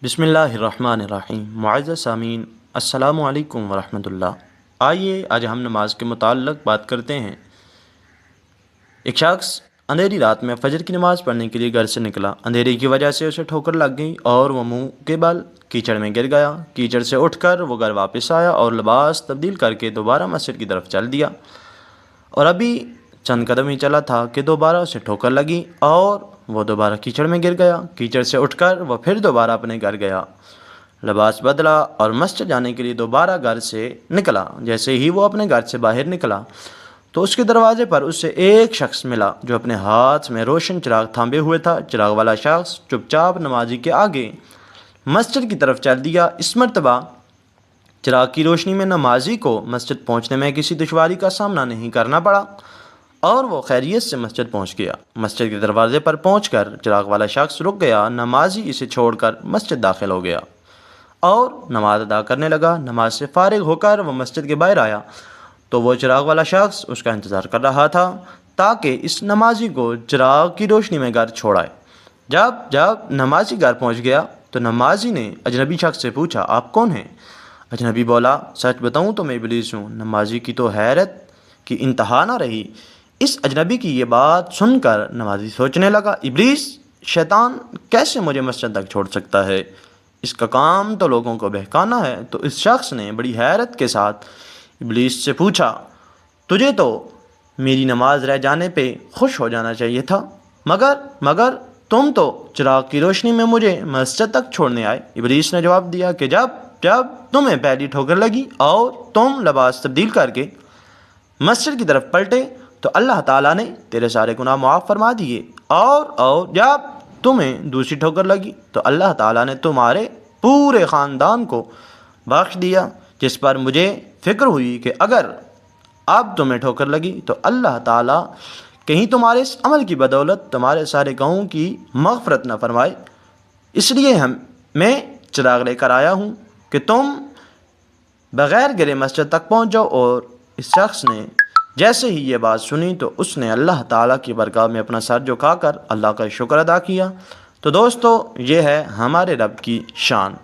بسم اللہ الرحمن الرحیم۔ معزز سامعین، السلام علیکم ورحمۃ اللہ۔ آئیے آج ہم نماز کے متعلق بات کرتے ہیں۔ ایک شخص اندھیری رات میں فجر کی نماز پڑھنے کے لیے گھر سے نکلا۔ اندھیرے کی وجہ سے اسے ٹھوکر لگ گئی اور وہ منہ کے بل کیچڑ میں گر گیا۔ کیچڑ سے اٹھ کر وہ گھر واپس آیا اور لباس تبدیل کر کے دوبارہ مسجد کی طرف چل دیا، اور ابھی چند قدم ہی چلا تھا کہ دوبارہ اسے ٹھوکر لگی اور وہ دوبارہ کیچڑ میں گر گیا۔ کیچڑ سے اٹھ کر وہ پھر دوبارہ اپنے گھر گیا، لباس بدلا اور مسجد جانے کے لیے دوبارہ گھر سے نکلا۔ جیسے ہی وہ اپنے گھر سے باہر نکلا تو اس کے دروازے پر اس سے ایک شخص ملا جو اپنے ہاتھ میں روشن چراغ تھامے ہوئے تھا۔ چراغ والا شخص چپ چاپ نمازی کے آگے مسجد کی طرف چل دیا۔ اس مرتبہ چراغ کی روشنی میں نمازی کو مسجد پہنچنے میں کسی دشواری کا سامنا نہیں کرنا پڑا اور وہ خیریت سے مسجد پہنچ گیا۔ مسجد کے دروازے پر پہنچ کر چراغ والا شخص رک گیا۔ نمازی اسے چھوڑ کر مسجد داخل ہو گیا اور نماز ادا کرنے لگا۔ نماز سے فارغ ہو کر وہ مسجد کے باہر آیا تو وہ چراغ والا شخص اس کا انتظار کر رہا تھا تاکہ اس نمازی کو چراغ کی روشنی میں گھر چھوڑائے۔ جب نمازی گھر پہنچ گیا تو نمازی نے اجنبی شخص سے پوچھا، آپ کون ہیں؟ اجنبی بولا، سچ بتاؤں تو میں ابلیس ہوں۔ نمازی کی تو حیرت کی انتہا نہ رہی۔ اس اجنبی کی یہ بات سن کر نمازی سوچنے لگا، ابلیس شیطان کیسے مجھے مسجد تک چھوڑ سکتا ہے؟ اس کا کام تو لوگوں کو بہکانا ہے۔ تو اس شخص نے بڑی حیرت کے ساتھ ابلیس سے پوچھا، تجھے تو میری نماز رہ جانے پہ خوش ہو جانا چاہیے تھا، مگر تم تو چراغ کی روشنی میں مجھے مسجد تک چھوڑنے آئے۔ ابلیس نے جواب دیا کہ جب تمہیں پہلی ٹھوکر لگی اور تم لباس تبدیل کر کے مسجد کی طرف پلٹے تو اللہ تعالیٰ نے تیرے سارے گناہ معاف فرما دیے، اور جب تمہیں دوسری ٹھوکر لگی تو اللہ تعالیٰ نے تمہارے پورے خاندان کو بخش دیا، جس پر مجھے فکر ہوئی کہ اگر اب تمہیں ٹھوکر لگی تو اللہ تعالیٰ کہیں تمہارے اس عمل کی بدولت تمہارے سارے گناہوں کی مغفرت نہ فرمائے، اس لیے میں چراغ لے کر آیا ہوں کہ تم بغیر گرے مسجد تک پہنچ جاؤ۔ اور اس شخص نے جیسے ہی یہ بات سنی تو اس نے اللہ تعالیٰ کی بارگاہ میں اپنا سر جھکا کر اللہ کا شکر ادا کیا۔ تو دوستو، یہ ہے ہمارے رب کی شان۔